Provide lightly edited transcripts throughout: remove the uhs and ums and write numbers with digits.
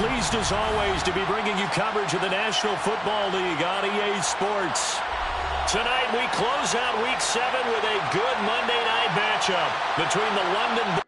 pleased as always to be bringing you coverage of the National Football League on EA Sports. Tonight we close out Week 7 with a good Monday night matchup between the London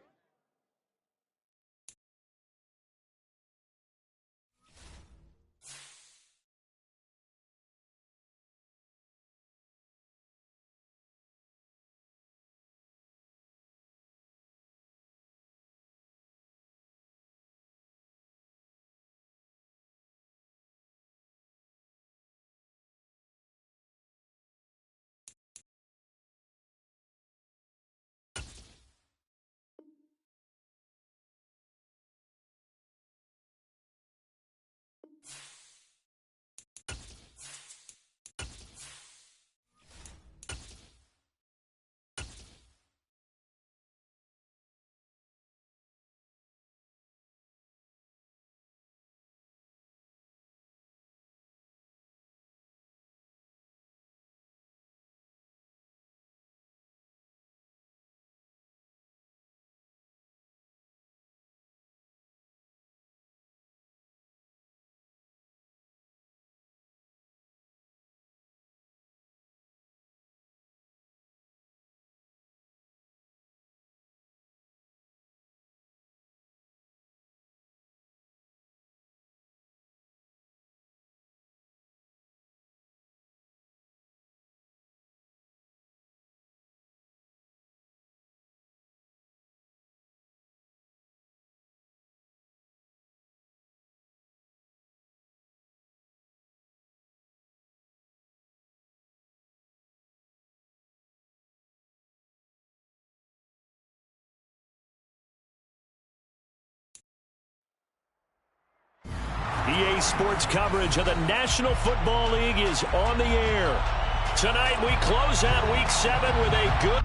EA Sports coverage of the National Football League is on the air. Tonight we close out Week 7 with a good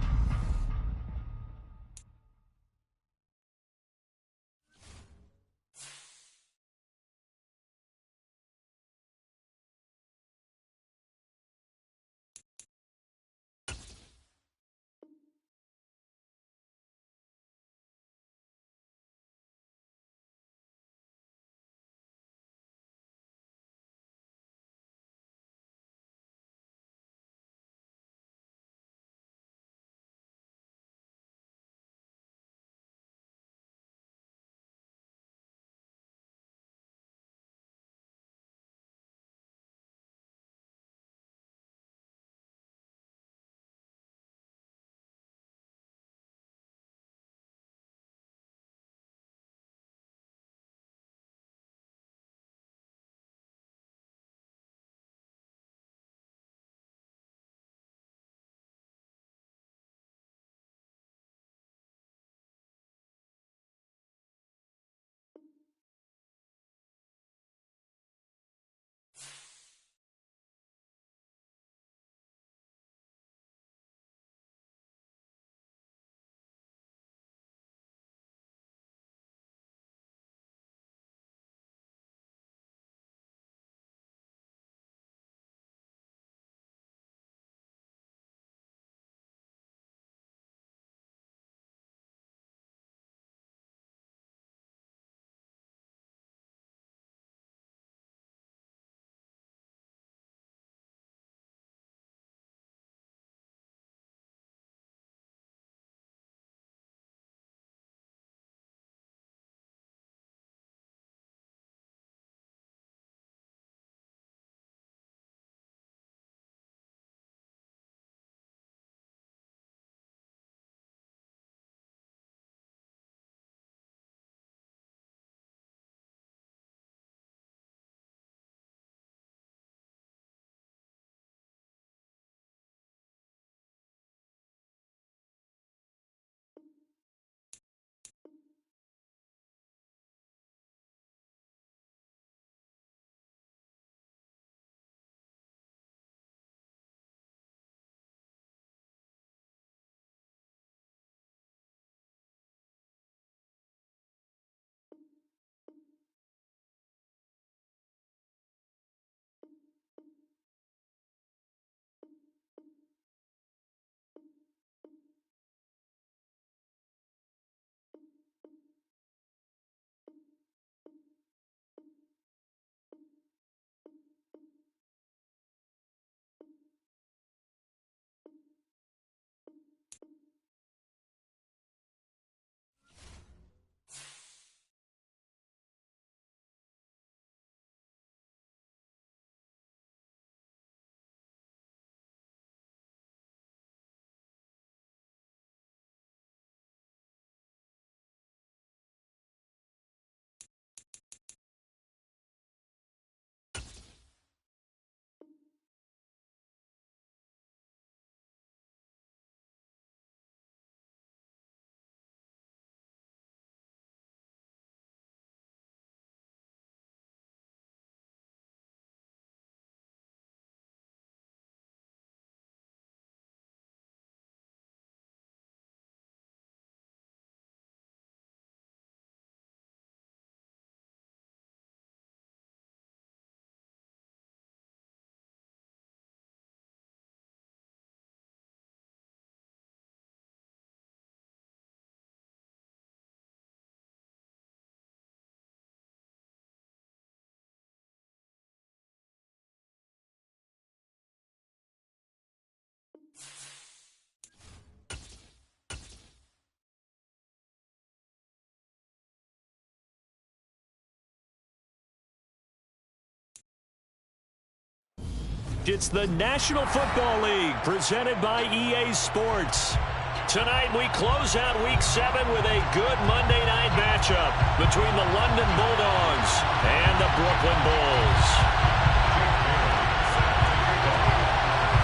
It's the National Football League presented by EA Sports. Tonight we close out Week 7 with a good Monday night matchup between the London Bulldogs and the Brooklyn Bulls.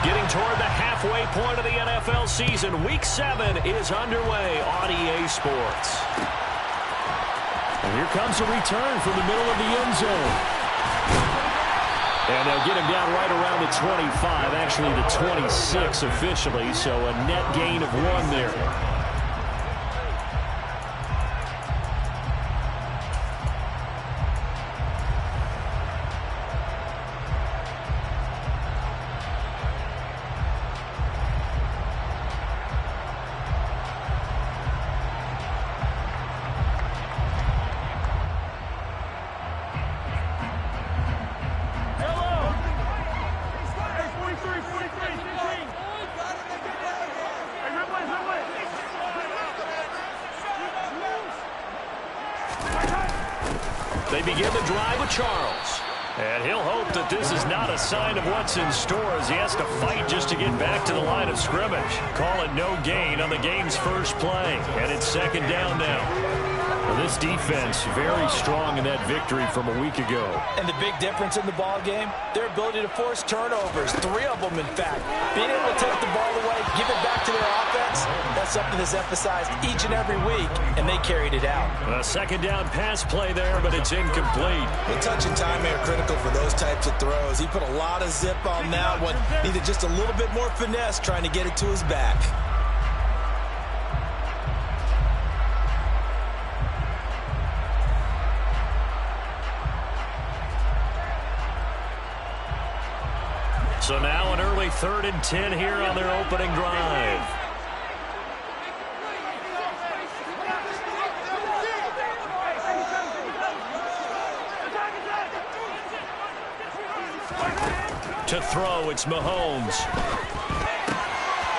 Getting toward the halfway point of the NFL season, Week 7 is underway on EA Sports. And here comes a return from the middle of the end zone. And they'll get him down right around the 25, actually the 26 officially, so a net gain of 1 there. They begin the drive with Charles. And he'll hope that this is not a sign of what's in store as he has to fight just to get back to the line of scrimmage. Call it no gain on the game's first play. And it's second down now. Well, this defense very strong in that victory from a week ago. And the big difference in the ball game, their ability to force turnovers, 3 of them in fact. Being able to take the ball away, give it back to their offense, that's something that's emphasized each and every week, and they carried it out. A second down pass play there, but it's incomplete. The touch and timing are critical for those types of throws. He put a lot of zip on that one. Needed just a little bit more finesse trying to get it to his back. So now an early 3rd and 10 here on their opening drive. To throw, it's Mahomes.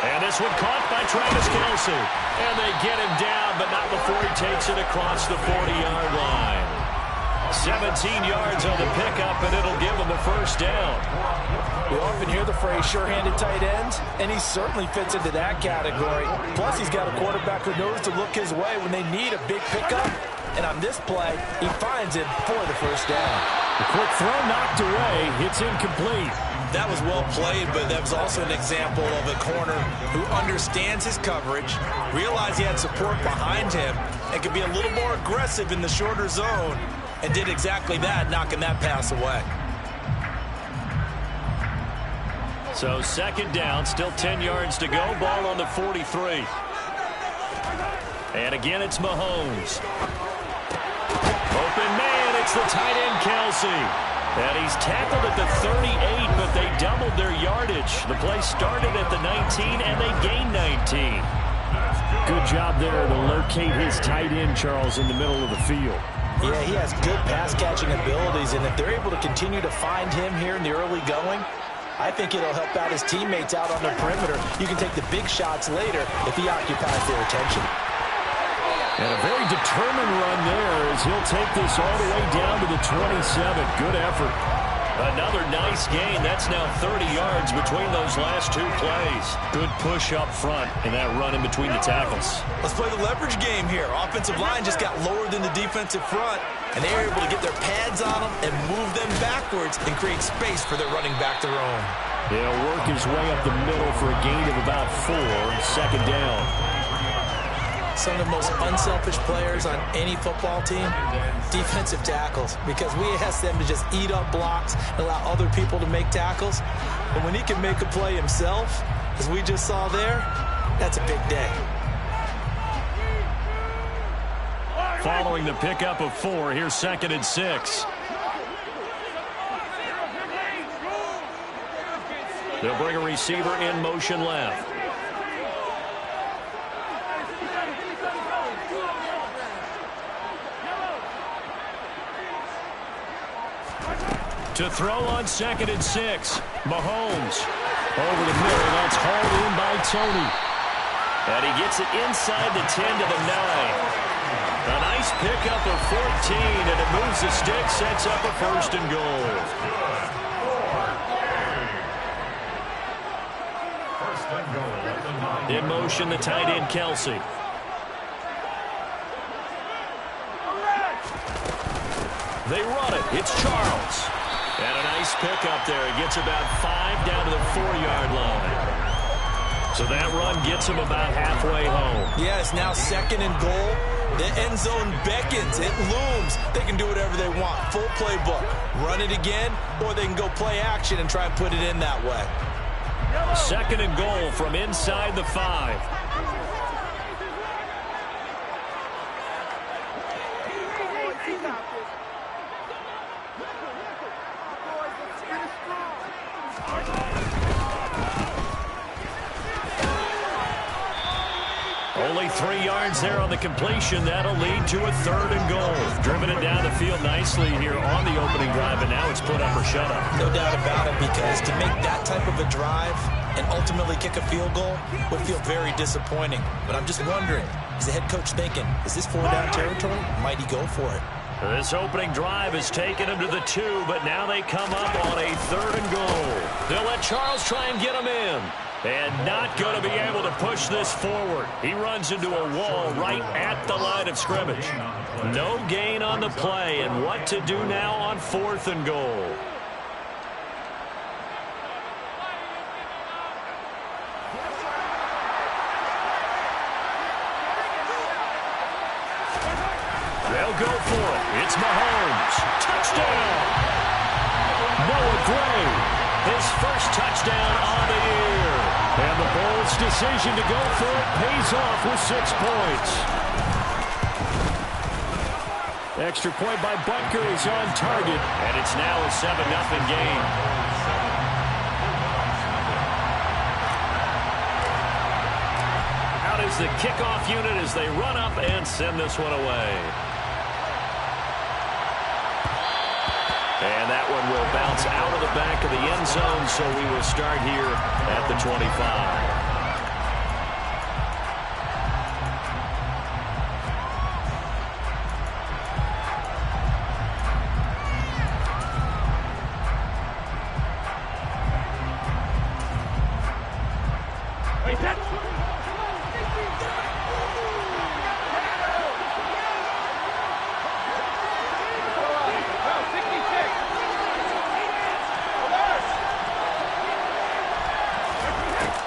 And this one caught by Travis Kelce. And they get him down, but not before he takes it across the 40-yard line. 17 yards on the pickup, and it'll give him the first down. We often hear the phrase sure-handed tight end, and he certainly fits into that category. Plus, he's got a quarterback who knows to look his way when they need a big pickup. And on this play, he finds it for the first down. The quick throw knocked away. It's incomplete. That was well played, but that was also an example of a corner who understands his coverage, realized he had support behind him, and could be a little more aggressive in the shorter zone, and did exactly that, knocking that pass away. So second down, still 10 yards to go. Ball on the 43. And again, it's Mahomes. Open man, it's the tight end, Kelce. And he's tackled at the 38, but they doubled their yardage. The play started at the 19, and they gained 19. Good job there to locate his tight end, Charles, in the middle of the field. Yeah, he has good pass-catching abilities, and if they're able to continue to find him here in the early going, I think it'll help out his teammates out on the perimeter. You can take the big shots later if he occupies their attention. And a very determined run there as he'll take this all the way down to the 27. Good effort. Another nice gain. That's now 30 yards between those last 2 plays. Good push up front in that run in between the tackles. Let's play the leverage game here. Offensive line just got lower than the defensive front, and they were able to get their pads on them and move them backwards and create space for their running back to roam. He'll work his way up the middle for a gain of about 4. Second down. Some of the most unselfish players on any football team, defensive tackles, because we ask them to just eat up blocks and allow other people to make tackles. But when he can make a play himself, as we just saw there, that's a big day. Following the pickup of 4, here's 2nd and 6. They'll bring a receiver in motion left. To throw on 2nd and 6. Mahomes over the middle. That's hauled in by Tony. And he gets it inside the 10 to the 9. A nice pickup of 14, and it moves the stick, sets up a 1st and goal. In motion, the tight end, Kelsey. They run it. It's Charles. And a nice pickup there. He gets about 5 down to the 4-yard line. So that run gets him about halfway home. Yeah, it's now 2nd and goal. The end zone beckons. It looms. They can do whatever they want. Full playbook. Run it again, or they can go play action and try and put it in that way. 2nd and goal from inside the 5. Only 3 yards there on the completion. That'll lead to a 3rd and goal. Driven it down the field nicely here on the opening drive, and now it's put up or shut up. No doubt about it, because to make that type of a drive and ultimately kick a field goal would feel very disappointing. But I'm just wondering, is the head coach thinking, is this 4-down territory? Might he go for it? This opening drive has taken him to the 2, but now they come up on a 3rd and goal. They'll let Charles try and get him in. And not going to be able to push this forward. He runs into a wall right at the line of scrimmage. No gain on the play, and what to do now on 4th and goal. They'll go for it. It's Mahomes. Touchdown! Noah Gray, his first touchdown on the year. And the Bulls' decision to go for it pays off with 6 points. Extra point by Butker is on target, and it's now a 7-0 game. Out is the kickoff unit as they run up and send this one away. And that one will bounce out of the back of the end zone, so we will start here at the 25.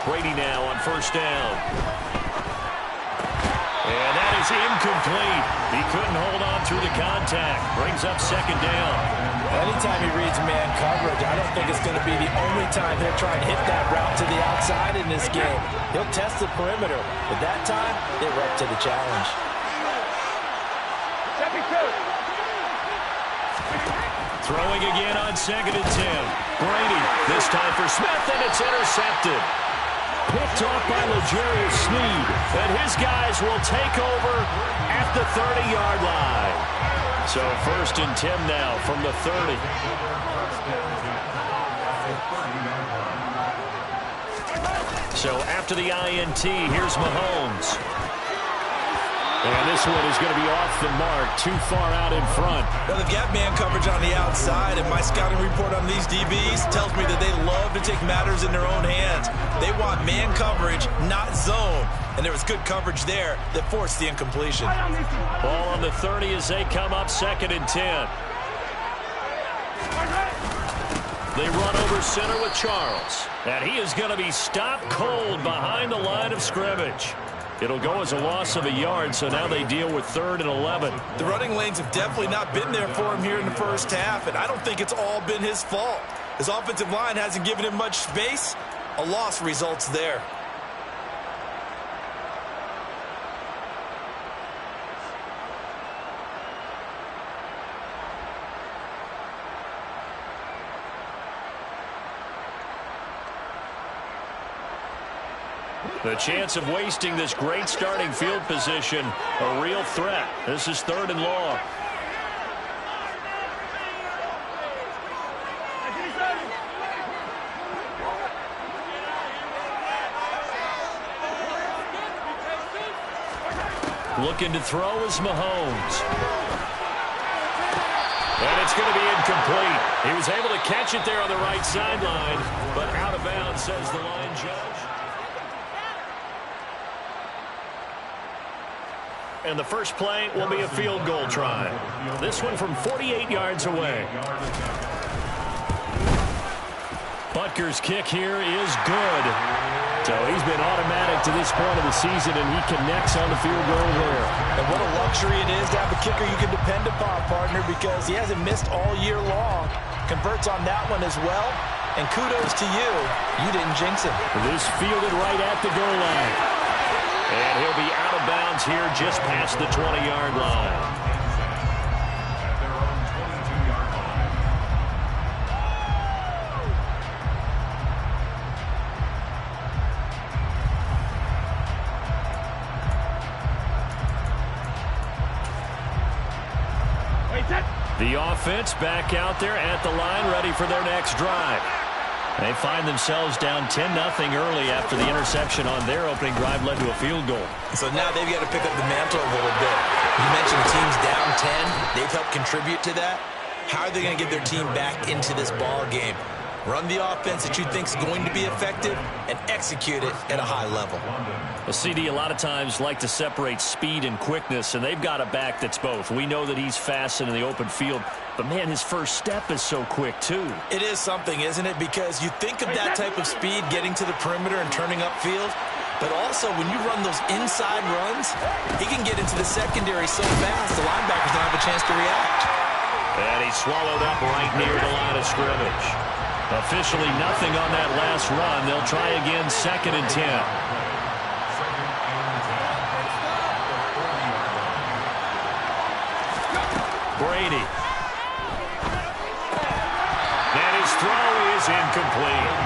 Brady now on 1st down. And that is incomplete. He couldn't hold on through the contact. Brings up 2nd down. Anytime he reads man coverage, I don't think it's going to be the only time he'll try and hit that route to the outside in this game. He'll test the perimeter, but that time, they were up to the challenge. Throwing again on 2nd and 10. Brady, this time for Smith, and it's intercepted. Picked off by L'Jarius Sneed, and his guys will take over at the 30-yard line. So 1st and 10 now from the 30. So after the INT, here's Mahomes. And this one is going to be off the mark, too far out in front. Well, they've got man coverage on the outside, and my scouting report on these DBs tells me that they love to take matters in their own hands. They want man coverage, not zone. And there was good coverage there that forced the incompletion. Ball on the 30 as they come up 2nd and 10. They run over center with Charles. And he is going to be stopped cold behind the line of scrimmage. It'll go as a loss of a yard, so now they deal with 3rd and 11. The running lanes have definitely not been there for him here in the first half, and I don't think it's all been his fault. His offensive line hasn't given him much space. A loss results there. The chance of wasting this great starting field position, a real threat. This is 3rd and long. Looking to throw is Mahomes. And it's going to be incomplete. He was able to catch it there on the right sideline, but out of bounds, says the line judge. And the first play will be a field goal try. This one from 48 yards away. Butker's kick here is good. So he's been automatic to this point of the season, and he connects on the field goal there. And what a luxury it is to have a kicker you can depend upon, partner, because he hasn't missed all year long. Converts on that one as well. And kudos to you. You didn't jinx him. This fielded right at the goal line. And he'll be out of bounds here just past the 20-yard line. The offense back out there at the line, ready for their next drive. They find themselves down 10-0 early after the interception on their opening drive led to a field goal. So now they've got to pick up the mantle a little bit. You mentioned the team's down 10. They've helped contribute to that. How are they going to get their team back into this ball game? Run the offense that you think is going to be effective and execute it at a high level. Well, CD, a lot of times like to separate speed and quickness, and they've got a back that's both. We know that he's fast in the open field, but, man, his first step is so quick, too. It is something, isn't it? Because you think of that type of speed getting to the perimeter and turning upfield, but also when you run those inside runs, he can get into the secondary so fast the linebackers don't have a chance to react. And he's swallowed up right near the line of scrimmage. Officially nothing on that last run. They'll try again, 2nd and 10. Brady. And his throw is incomplete.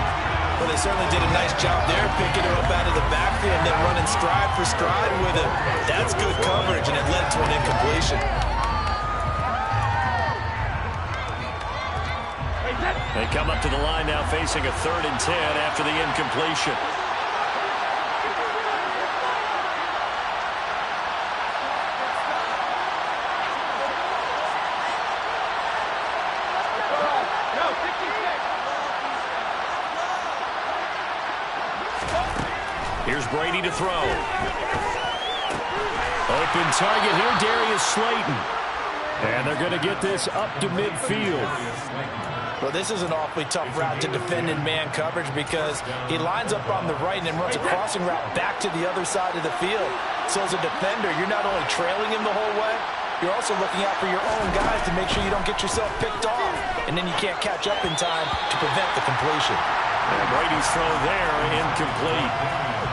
Well, they certainly did a nice job there, picking him up out of the backfield and then running stride for stride with him. That's good coverage, and it led to an incompletion. They come up to the line now facing a 3rd and 10 after the incompletion. Here's Brady to throw. Open target here, Darius Slayton. And they're going to get this up to midfield. Well, this is an awfully tough route to defend in man coverage because he lines up on the right and then runs a crossing route back to the other side of the field. So as a defender, you're not only trailing him the whole way, you're also looking out for your own guys to make sure you don't get yourself picked off. And then you can't catch up in time to prevent the completion. And Brady's throw there, incomplete.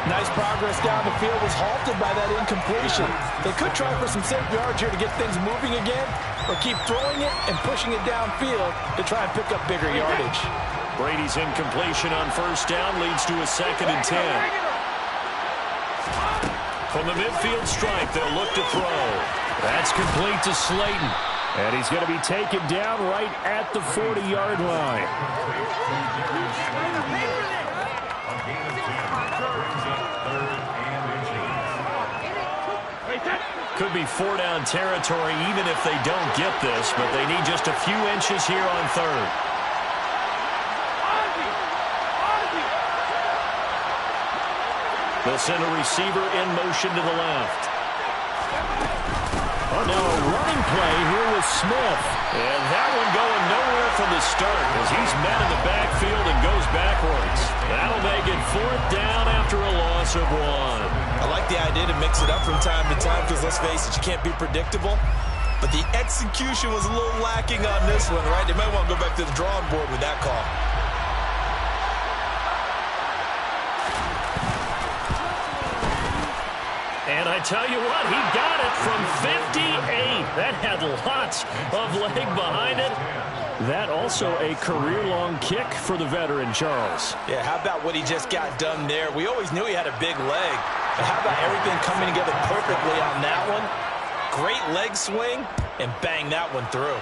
Nice progress down the field was halted by that incompletion. They could try for some safe yards here to get things moving again, or keep throwing it and pushing it downfield to try and pick up bigger yardage. Brady's incompletion on 1st down leads to a 2nd and 10. From the midfield stripe, they'll look to throw. That's complete to Slayton. And he's going to be taken down right at the 40-yard line. Could be 4-down territory even if they don't get this, but they need just a few inches here on 3rd. They'll send a receiver in motion to the left. Oh, now a running play here with Smith. And that one going nowhere from the start as he's met in the backfield and goes backwards. That'll make it 4th down after a loss of 1. I like the idea to mix it up from time to time because, let's face it, you can't be predictable. But the execution was a little lacking on this one, right? They might want to go back to the drawing board with that call. And I tell you what, he got it from 58. That had lots of leg behind it. That also a career-long kick for the veteran, Charles. Yeah, how about what he just got done there? We always knew he had a big leg. But how about everything coming together perfectly on that one? Great leg swing, and bang that one through.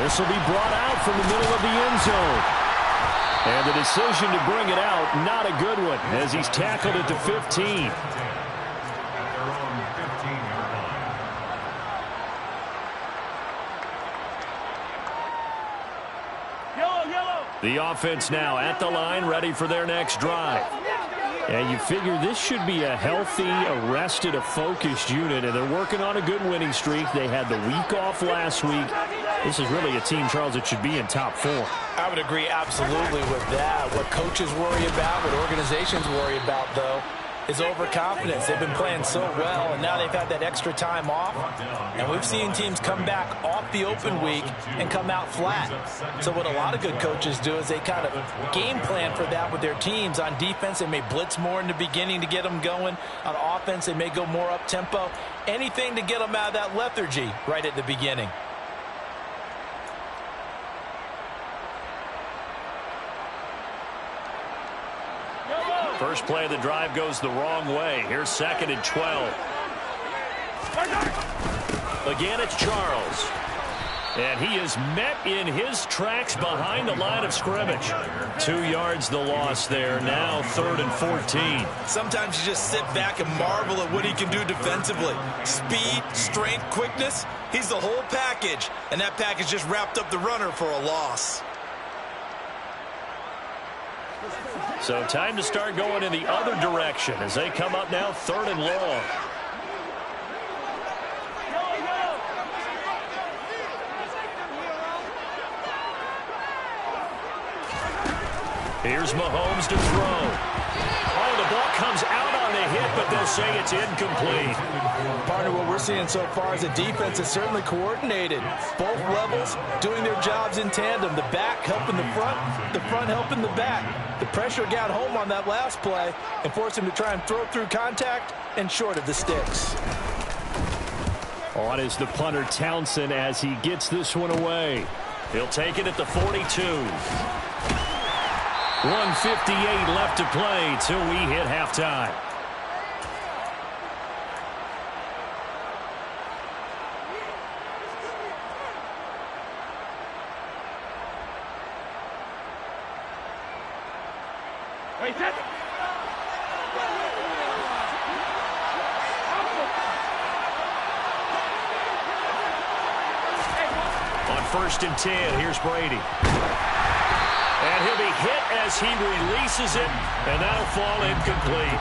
This will be brought out from the middle of the end zone. And the decision to bring it out, not a good one, as he's tackled at the 15. The offense now at the line, ready for their next drive. And you figure this should be a healthy, arrested, a focused unit, and they're working on a good winning streak. They had the week off last week. This is really a team, Charles, that should be in top 4. I would agree absolutely with that. What coaches worry about, what organizations worry about, though, is overconfidence. They've been playing so well, and now they've had that extra time off. And we've seen teams come back off the open week and come out flat. So what a lot of good coaches do is they kind of game plan for that with their teams. On defense, they may blitz more in the beginning to get them going. On offense, they may go more up-tempo. Anything to get them out of that lethargy right at the beginning. First play of the drive goes the wrong way. Here's 2nd and 12. Again, it's Charles. And he is met in his tracks behind the line of scrimmage. 2 yards the loss there. Now 3rd and 14. Sometimes you just sit back and marvel at what he can do defensively. Speed, strength, quickness. He's the whole package. And that package just wrapped up the runner for a loss. So time to start going in the other direction as they come up now 3rd and long. Here's Mahomes to throw. Oh, the ball comes out on the hit, but they'll say it's incomplete. Partner, what we're seeing so far is a defense is certainly coordinated. Both levels doing their jobs in tandem. The back helping the front helping the back. The pressure got home on that last play and forced him to try and throw through contact and short of the sticks. On is the punter, Townsend, as he gets this one away. He'll take it at the 42. 1:58 left to play till we hit halftime. On 1st and 10, here's Brady. And he'll be hit as he releases it, and that'll fall incomplete.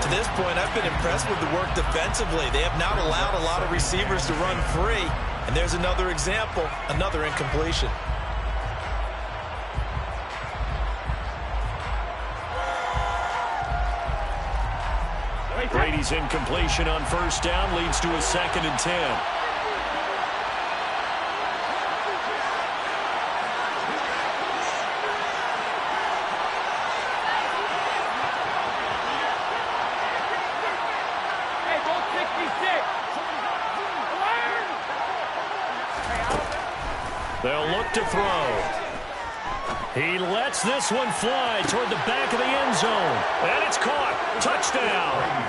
To this point, I've been impressed with the work defensively. They have not allowed a lot of receivers to run free. And there's another example, another incompletion. Brady's incompletion on 1st down leads to a 2nd and 10. They'll look to throw. He lets this one fly toward the back of the end zone. And it's caught. Touchdown.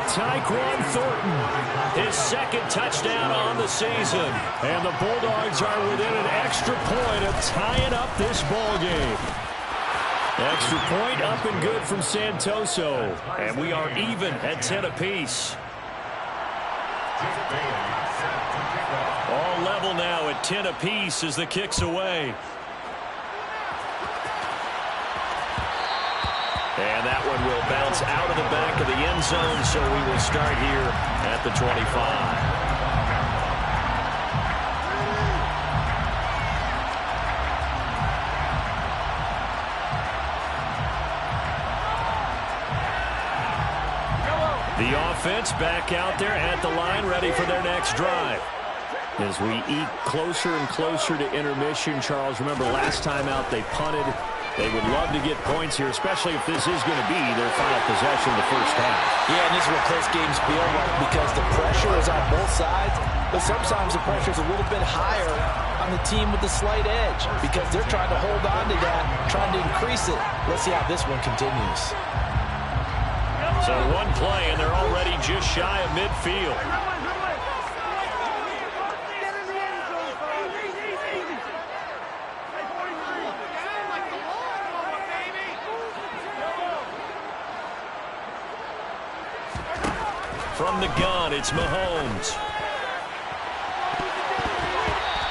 Tyquan Thornton, his 2nd touchdown on the season. And the Bulldogs are within an extra point of tying up this ball game. Extra point up and good from Santoso. And we are even at 10 apiece. All level now at 10 apiece as the kick's away. And that one will bounce out of the back of the end zone, so we will start here at the 25. The offense back out there at the line, ready for their next drive. As we eat closer and closer to intermission, Charles, remember last time out they punted. They would love to get points here, especially if this is going to be their final possession of the first half. Yeah, and this is what close games feel like because the pressure is on both sides, but sometimes the pressure is a little bit higher on the team with the slight edge because they're trying to hold on to that, trying to increase it. Let's see how this one continues. So one play, and they're already just shy of midfield. From the gun, it's Mahomes.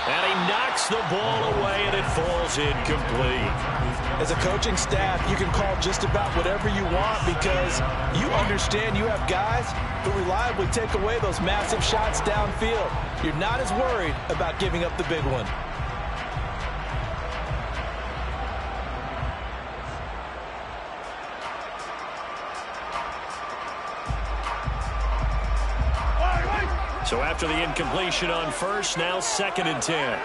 And he knocks knocks the ball away, and it falls incomplete. As a coaching staff, you can call just about whatever you want because you understand you have guys who reliably take away those massive shots downfield. You're not as worried about giving up the big one. So after the incompletion on first, now 2nd and 10.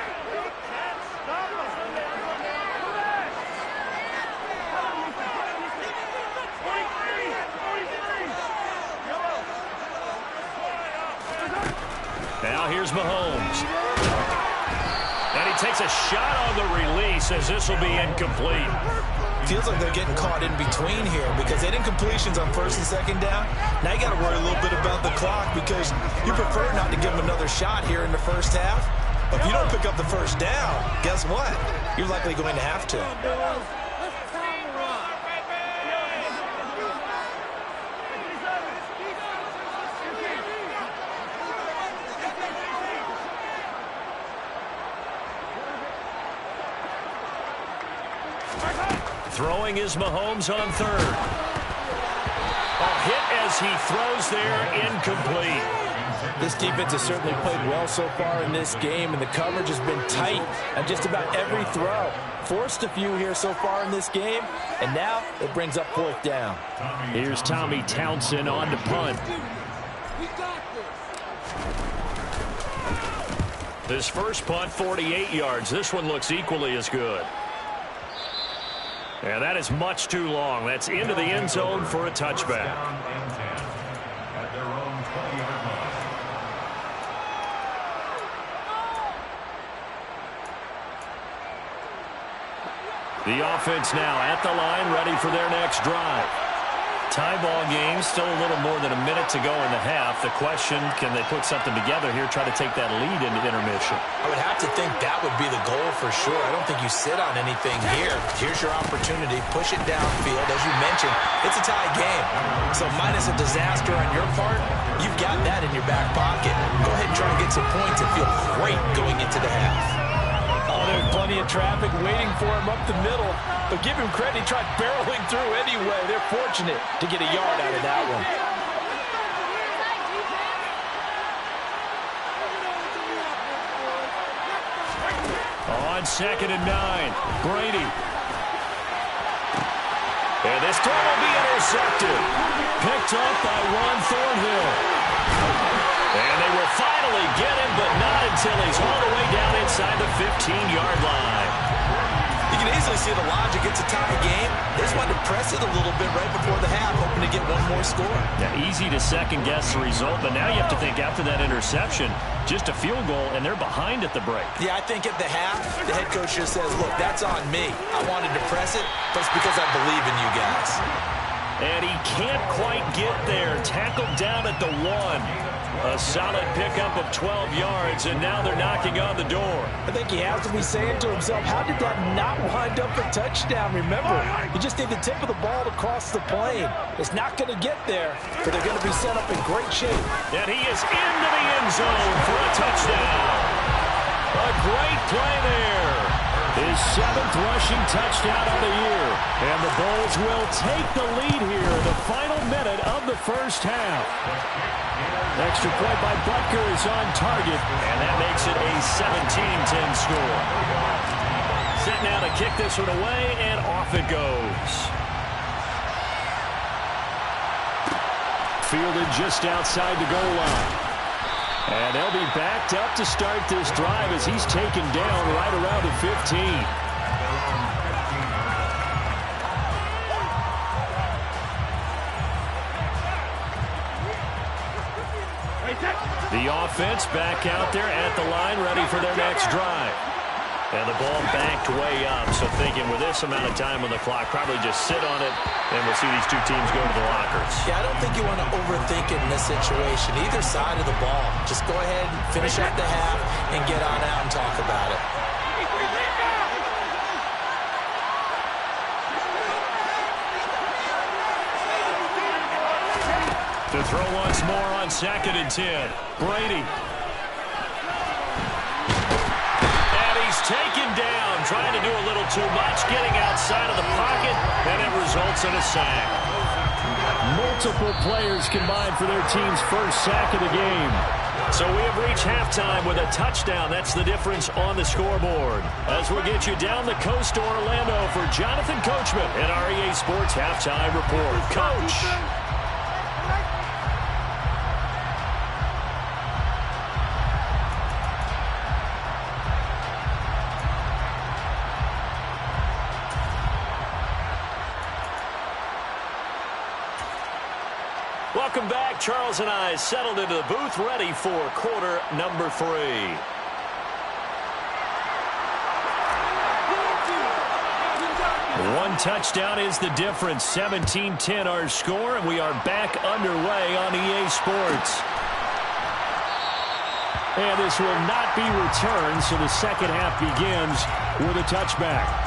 Now here's Mahomes. And he takes a shot on the release as this will be incomplete. Feels like they're getting caught in between here because they didn't incompletions on 1st and 2nd down. Now you got to worry a little bit about the clock because you prefer not to give them another shot here in the first half. But if you don't pick up the first down, guess what? You're likely going to have to. Throwing is Mahomes on 3rd. A hit as he throws there, incomplete. This defense has certainly played well so far in this game, and the coverage has been tight on just about every throw. Forced a few here so far in this game, and now it brings up 4th down. Here's Tommy Townsend on to punt. This first punt, 48 yards. This one looks equally as good. And that is much too long. That's into the end zone for a touchback. The offense now at the line, ready for their next drive. Tie ball game, still a little more than a minute to go in the half. The question, can they put something together here, try to take that lead into intermission? I would have to think that would be the goal for sure. I don't think you sit on anything here. Here's your opportunity. Push it downfield. As you mentioned, it's a tie game. So minus a disaster on your part, you've got that in your back pocket. Go ahead and try to get some points and feel great going into the half. Oh, there's plenty of traffic waiting for him up the middle. But give him credit, he tried barreling through anyway. They're fortunate to get a yard out of that one. On 2nd and 9, Brady. And this throw will be intercepted. Picked up by Ron Thornhill. And they will finally get him, but not until he's all the way down inside the 15-yard line. You can easily see the logic. It's a tie game. They just wanted to press it a little bit right before the half, hoping to get one more score. Yeah, easy to second-guess the result, but now you have to think after that interception, just a field goal, and they're behind at the break. Yeah, I think at the half, the head coach just says, look, that's on me. I wanted to press it, but it's because I believe in you guys. And he can't quite get there. Tackled down at the 1. A solid pickup of 12 yards, and now they're knocking on the door. I think he has to be saying to himself, how did that not wind up a touchdown? Remember, you just need the tip of the ball to cross the plane. It's not going to get there, but they're going to be set up in great shape. And he is into the end zone for a touchdown. A great play there. His 7th rushing touchdown of the year. And the Bulls will take the lead here in the final minute of the first half. Extra point by Butker is on target, and that makes it a 17-10 score. Set now to kick this one away, and off it goes. Fielded just outside the goal line. And they'll be backed up to start this drive as he's taken down right around the 15. The offense back out there at the line, ready for their next drive. And the ball backed way up, so thinking with this amount of time on the clock, probably just sit on it, and we'll see these two teams go to the lockers. Yeah, I don't think you want to overthink it in this situation. Either side of the ball. Just go ahead and finish up the half and get on out and talk about it. To throw once more on 2nd and 10. Brady. And he's too much, getting outside of the pocket, and it results in a sack. Multiple players combined for their team's first sack of the game. So we have reached halftime with a touchdown. That's the difference on the scoreboard. As we'll get you down the coast to Orlando for Jonathan Coachman and our EA Sports Halftime Report. Coach. Welcome back. Charles and I settled into the booth, ready for quarter number 3. One touchdown is the difference. 17-10 our score, and we are back underway on EA Sports. And this will not be returned, so the second half begins with a touchback.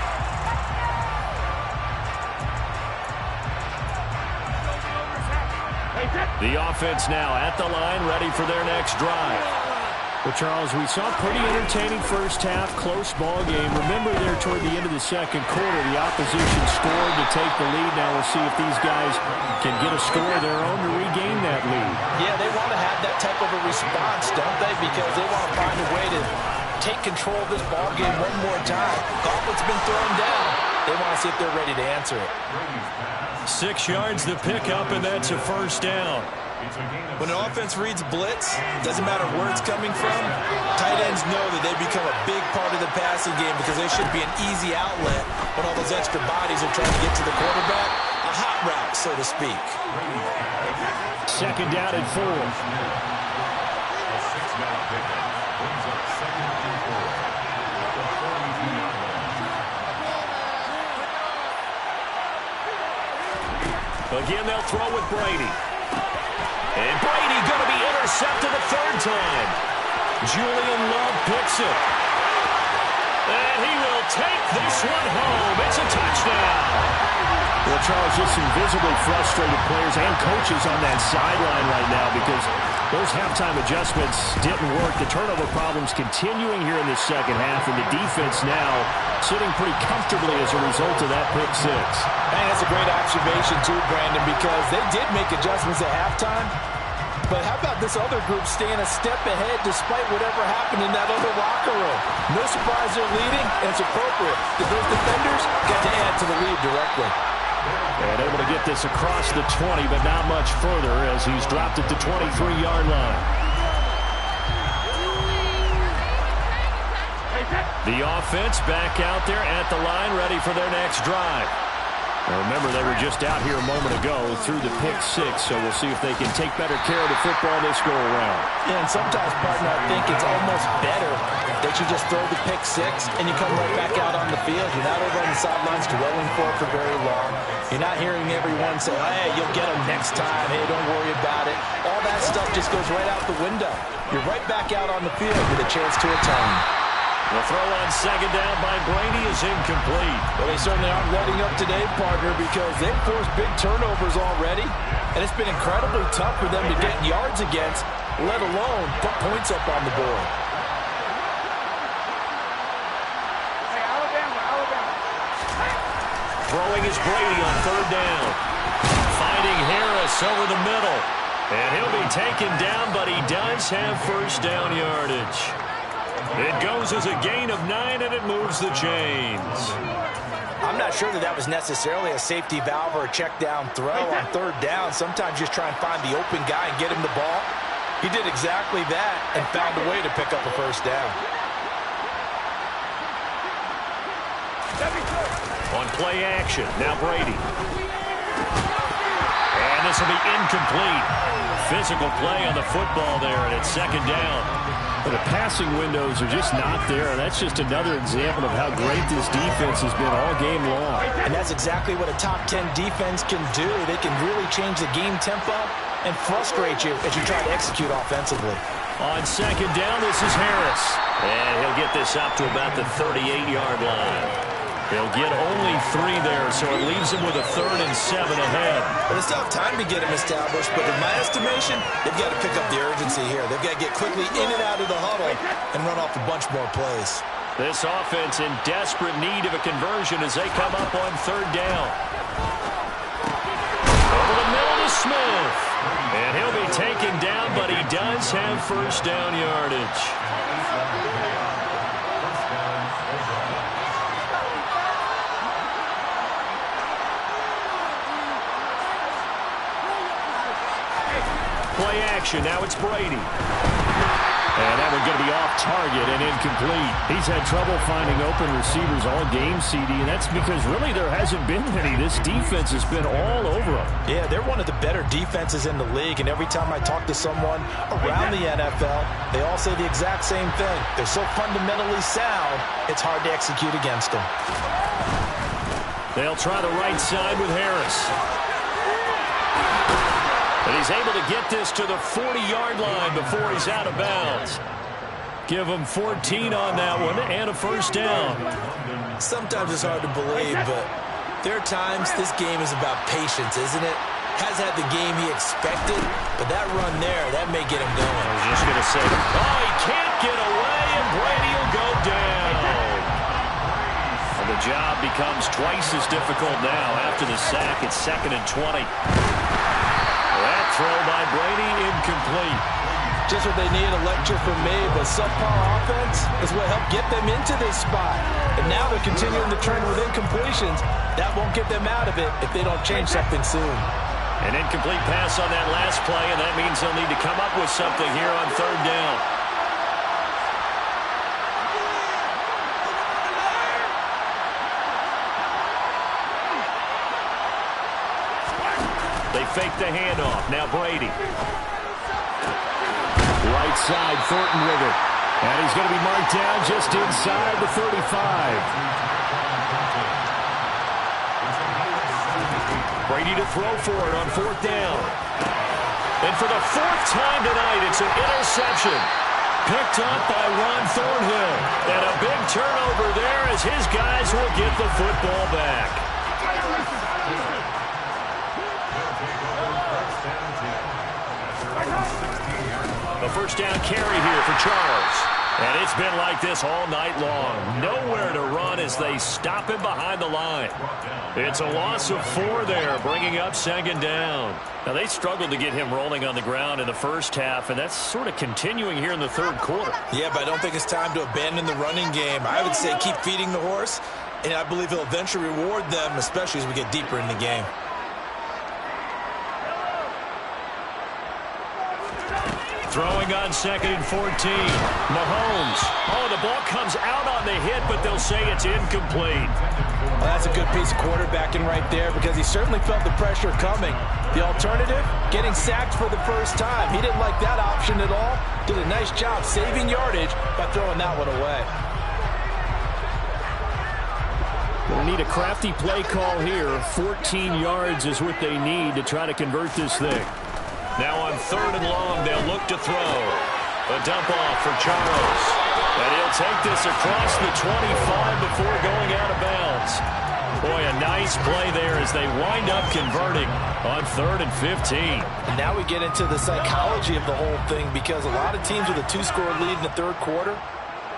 The offense now at the line, ready for their next drive. Well, Charles, we saw a pretty entertaining first half, close ball game. Remember there toward the end of the second quarter, the opposition scored to take the lead. Now we'll see if these guys can get a score of their own to regain that lead. Yeah, they want to have that type of a response, don't they? Because they want to find a way to take control of this ball game one more time. Gauntlet's been thrown down. They want to see if they're ready to answer it. 6 yards the pickup, and that's a first down. When an offense reads blitz, doesn't matter where it's coming from, tight ends know that they become a big part of the passing game because they should be an easy outlet when all those extra bodies are trying to get to the quarterback. A hot route, so to speak. Second down and 4. Again, they'll throw with Brady. And Brady going to be intercepted a third time. Julian Love picks it. And he will take this one home. It's a touchdown. Well, Charles, just some visibly frustrated players and coaches on that sideline right now because those halftime adjustments didn't work. The turnover problems continuing here in the second half, and the defense now sitting pretty comfortably as a result of that pick 6. And that's a great observation, too, Brandon, because they did make adjustments at halftime. But how about this other group staying a step ahead despite whatever happened in that other locker room? No surprise they're leading, and it's appropriate that those defenders got to add to the lead directly. And able to get this across the 20, but not much further as he's dropped it to 23-yard line. The offense back out there at the line, ready for their next drive. Now remember, they were just out here a moment ago through the pick 6, so we'll see if they can take better care of the football this go around. Yeah, and sometimes, partner, I think it's almost better that you just throw the pick 6 and you come right back out on the field. You're not over on the sidelines dwelling for it for very long. You're not hearing everyone say, hey, you'll get them next time. Hey, don't worry about it. All that stuff just goes right out the window. You're right back out on the field with a chance to atone. The throw on second down by Brady is incomplete. Well, they certainly aren't letting up today, partner, because they've forced big turnovers already. And it's been incredibly tough for them to get yards against, let alone put points up on the board. Throwing is Brady on third down. Finding Harris over the middle. And he'll be taken down, but he does have first down yardage. It goes as a gain of 9, and it moves the chains. I'm not sure that was necessarily a safety valve or a check down throw on third down. Sometimes just try and find the open guy and get him the ball. He did exactly that and found a way to pick up a first down. On play action, now Brady. And this will be incomplete. Physical play on the football there, and it's second down. But the passing windows are just not there. That's just another example of how great this defense has been all game long. And that's exactly what a top 10 defense can do. They can really change the game tempo and frustrate you as you try to execute offensively. On second down, this is Harris. And he'll get this up to about the 38-yard line. He'll get only 3 there, so it leaves him with a 3rd and 7 ahead. But they still have time to get him established, but in my estimation, they've got to pick up the urgency here. They've got to get quickly in and out of the huddle and run off a bunch more plays. This offense in desperate need of a conversion as they come up on third down. Over the middle to Smith. And he'll be taken down, but he does have first down yardage. Play action. Now it's Brady. And that one's going to be off target and incomplete. He's had trouble finding open receivers all game, CD, and that's because really there hasn't been any. This defense has been all over them. Yeah, they're one of the better defenses in the league, and every time I talk to someone around the NFL, they all say the exact same thing. They're so fundamentally sound, it's hard to execute against them. They'll try the right side with Harris. And he's able to get this to the 40-yard line before he's out of bounds. Give him 14 on that one and a first down. Sometimes it's hard to believe, but there are times this game is about patience, isn't it? Has had the game he expected, but that run there, that may get him going. I was just going to say, oh, he can't get away, and Brady will go down. And the job becomes twice as difficult now after the sack. It's 2nd and 20. That throw by Brady, incomplete. Just what they need, a lecture from me, but subpar offense is what helped get them into this spot. And now they're continuing the trend with incompletions. That won't get them out of it if they don't change something soon. An incomplete pass on that last play, and that means they'll need to come up with something here on third down. They fake the handoff. Now Brady. Right side, Thornton with it. And he's going to be marked down just inside the 35. Brady to throw for it on 4th down. And for the 4th time tonight, it's an interception. Picked up by Ron Thornhill. And a big turnover there as his guys will get the football back. A first down carry here for Charles. And it's been like this all night long. Nowhere to run as they stop him behind the line. It's a loss of 4 there, bringing up 2nd down. Now, they struggled to get him rolling on the ground in the first half, and that's sort of continuing here in the 3rd quarter. Yeah, but I don't think it's time to abandon the running game. I would say keep feeding the horse, and I believe he'll eventually reward them, especially as we get deeper in the game. Throwing on 2nd and 14. Mahomes. Oh, the ball comes out on the hit, but they'll say it's incomplete. Well, that's a good piece of quarterbacking right there because he certainly felt the pressure coming. The alternative, getting sacked for the first time. He didn't like that option at all. Did a nice job saving yardage by throwing that one away. They need a crafty play call here. 14 yards is what they need to try to convert this thing. Now on 3rd and long, they'll look to throw. A dump off for Charles. And he'll take this across the 25 before going out of bounds. Boy, a nice play there as they wind up converting on 3rd and 15. And now we get into the psychology of the whole thing because a lot of teams with a 2-score lead in the 3rd quarter,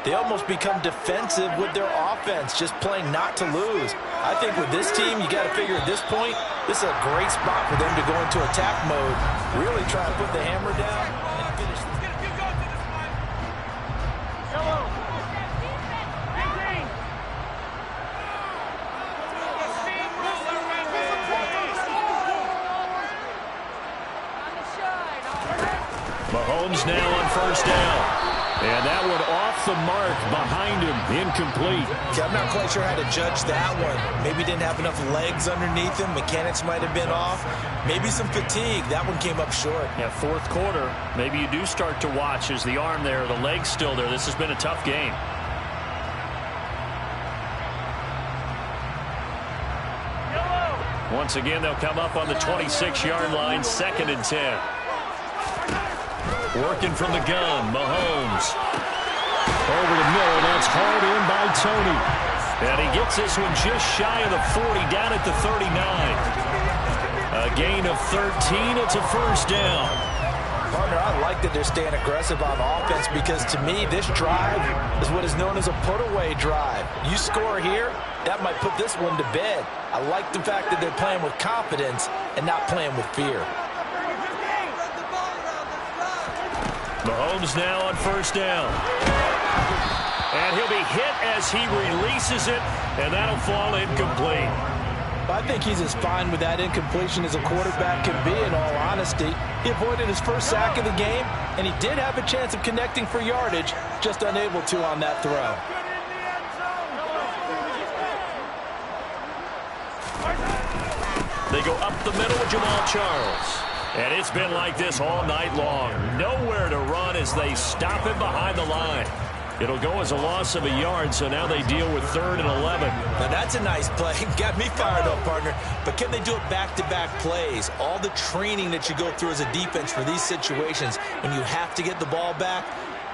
they almost become defensive with their offense, just playing not to lose. I think with this team, you got to figure at this point, this is a great spot for them to go into attack mode, really try to put the hammer down and finish this. Mahomes now on 1st down. And that one off the mark behind him, incomplete. Yeah, I'm not quite sure how to judge that one. Maybe didn't have enough legs underneath him. Mechanics might have been off. Maybe some fatigue. That one came up short. Yeah, 4th quarter. Maybe you do start to watch as the arm there, the leg's still there. This has been a tough game. Once again, they'll come up on the 26-yard line, 2nd and 10. Working from the gun, Mahomes. Over the middle, that's hauled in by Tony. And he gets this one just shy of the 40, down at the 39. A gain of 13, it's a first down. Partner, I like that they're staying aggressive on offense because to me, this drive is what is known as a put-away drive. You score here, that might put this one to bed. I like the fact that they're playing with confidence and not playing with fear. Mahomes now on first down. And he'll be hit as he releases it, and that'll fall incomplete. I think he's as fine with that incompletion as a quarterback can be, in all honesty. He avoided his first sack of the game, and he did have a chance of connecting for yardage, just unable to on that throw. They go up the middle with Jamal Charles. And it's been like this all night long. Nowhere to run as they stop him behind the line. It'll go as a loss of a yard, so now they deal with 3rd and 11. Now that's a nice play. Got me fired up, partner. But can they do it back-to-back plays? All the training that you go through as a defense for these situations, when you have to get the ball back,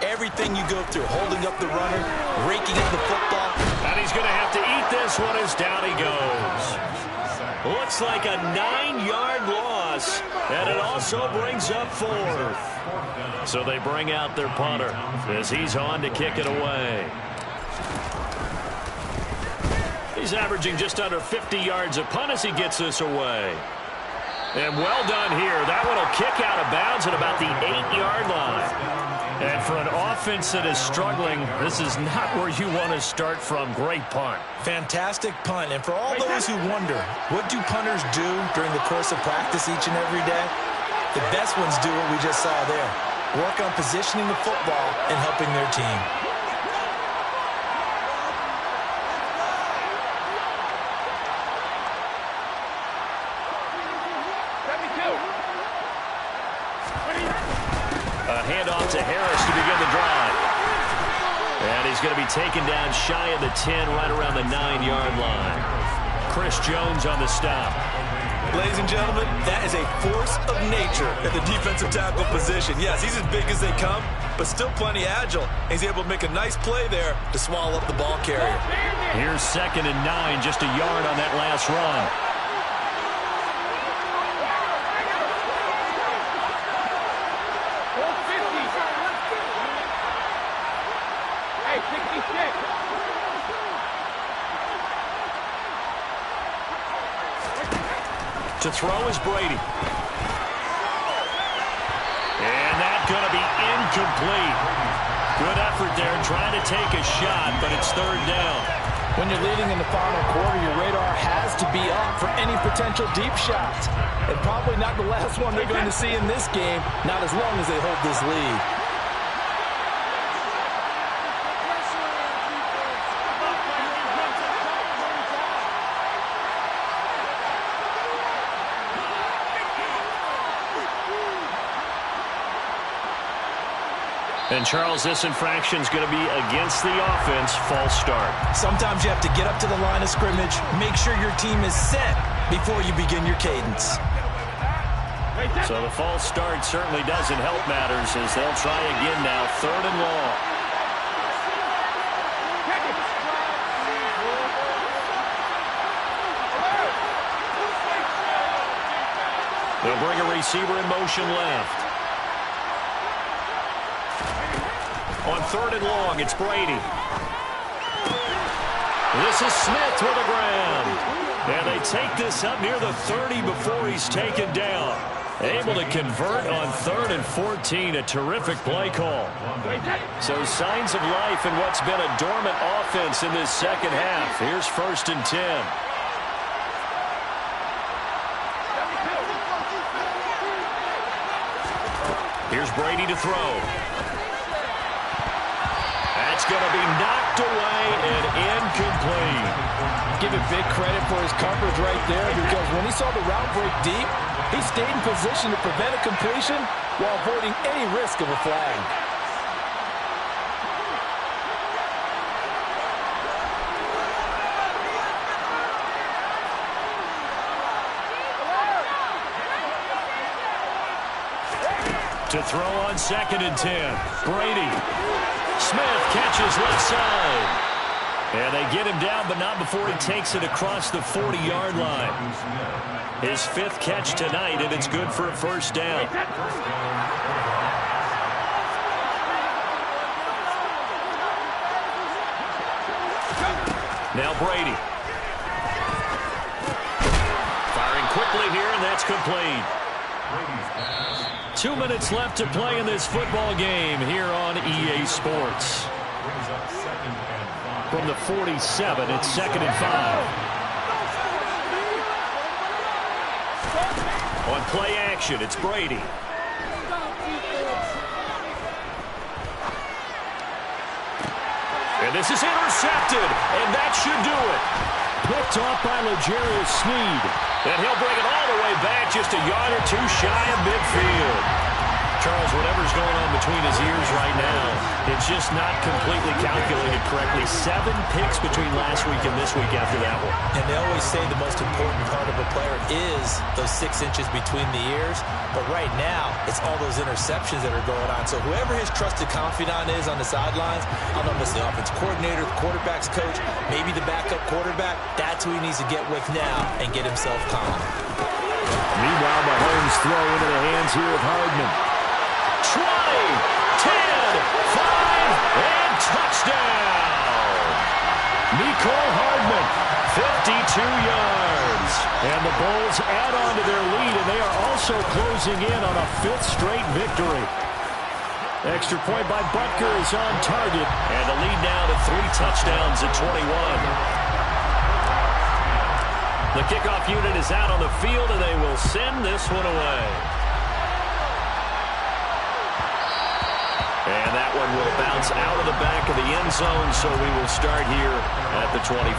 everything you go through, holding up the runner, raking up the football. And he's going to have to eat this one as down he goes. Looks like a 9-yard loss, and it also brings up 4th. So they bring out their punter as he's on to kick it away. He's averaging just under 50 yards a punt as he gets this away. And well done here. That one will kick out of bounds at about the 8-yard line. And for an offense that is struggling, this is not where you want to start from. Great punt. Fantastic punt. And for all those who wonder, what do punters do during the course of practice each and every day? The best ones do what we just saw there. Work on positioning the football and helping their team. A handoff to Harris to begin the drive. And he's going to be taken down shy of the 10, right around the 9-yard line. Chris Jones on the stop. Ladies and gentlemen, that is a force of nature at the defensive tackle position. Yes, he's as big as they come, but still plenty agile. He's able to make a nice play there to swallow up the ball carrier. Here's 2nd and 9, just a yard on that last run. To throw is Brady. And that's going to be incomplete. Good effort there trying to take a shot, but it's 3rd down. When you're leading in the final quarter, your radar has to be up for any potential deep shots. And probably not the last one they're going to see in this game, not as long as they hold this lead. And, Charles, this infraction is going to be against the offense. False start. Sometimes you have to get up to the line of scrimmage, make sure your team is set before you begin your cadence. So the false start certainly doesn't help matters as they'll try again now. 3rd and long. They'll bring a receiver in motion left. On 3rd and long, it's Brady. This is Smith with the ground. And they take this up near the 30 before he's taken down. Able to convert on 3rd and 14. A terrific play call. So signs of life in what's been a dormant offense in this second half. Here's 1st and 10. Here's Brady to throw. That's going to be knocked away and incomplete. Give it big credit for his coverage right there, because when he saw the route break deep, he stayed in position to prevent a completion while avoiding any risk of a flag. To throw on 2nd and 10. Brady. Smith catches left side. And they get him down, but not before he takes it across the 40-yard line. His 5th catch tonight, and it's good for a first down. Now Brady. Firing quickly here, and that's complete. 2 minutes left to play in this football game here on EA Sports. From the 47, it's 2nd and 5. On play action, it's Brady. And this is intercepted, and that should do it. Picked off by L'Jarius Sneed. And he'll bring it all the way back, just a yard or two shy of midfield. Charles, whatever's going on between his ears right now, it's just not completely calculated correctly. 7 picks between last week and this week after that one. And they always say the most important part of a player is those 6 inches between the ears. But right now, it's all those interceptions that are going on. So whoever his trusted confidant is on the sidelines, I don't know if it's the offense coordinator, the quarterback's coach, maybe the backup quarterback, that's who he needs to get with now and get himself calm. Meanwhile, Mahomes throw into the hands here of Hardman. 20, 10, 5, and touchdown! Nicole Hardman, 52 yards. And the Bulls add on to their lead, and they are also closing in on a 5th straight victory. Extra point by Butker is on target, and the lead now to 3 touchdowns at 21. The kickoff unit is out on the field, and they will send this one away. And that one will bounce out of the back of the end zone, so we will start here at the 25.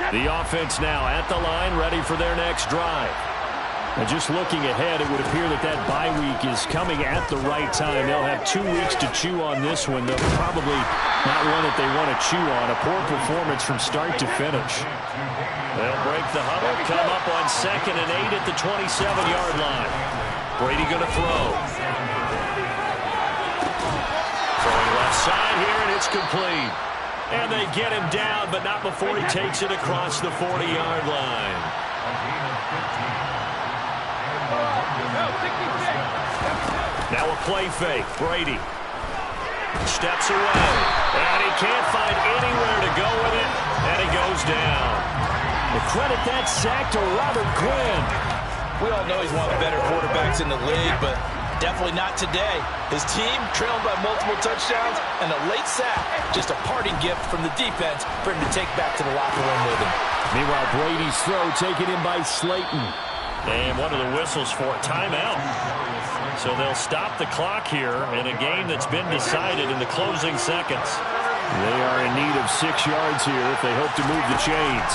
The offense now at the line, ready for their next drive. And just looking ahead, it would appear that that bye week is coming at the right time. They'll have 2 weeks to chew on this one. They'll probably not one that they want to chew on. A poor performance from start to finish. They'll break the huddle, come up on 2nd and 8 at the 27-yard line. Brady going to throw. Throwing left side here, and it's complete. And they get him down, but not before he takes it across the 40-yard line. Now a play fake. Brady steps away, and he can't find anywhere to go with it, and he goes down. The credit that sack to Robert Quinn. We all know he's one of the better quarterbacks in the league, but definitely not today. His team trailed by multiple touchdowns, and a late sack, just a parting gift from the defense for him to take back to the locker room with him. Meanwhile, Brady's throw taken in by Slayton. And one of the whistles for a timeout. So they'll stop the clock here in a game that's been decided in the closing seconds. They are in need of 6 yards here if they hope to move the chains.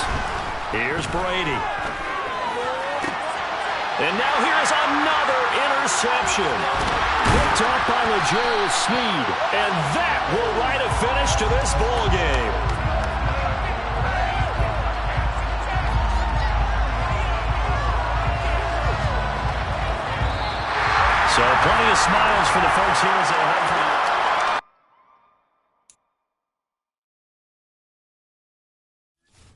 Here's Brady. And now here's another interception. Picked off by L'Jarius Sneed. And that will write a finish to this ball game. So plenty of smiles for the folks here as they head for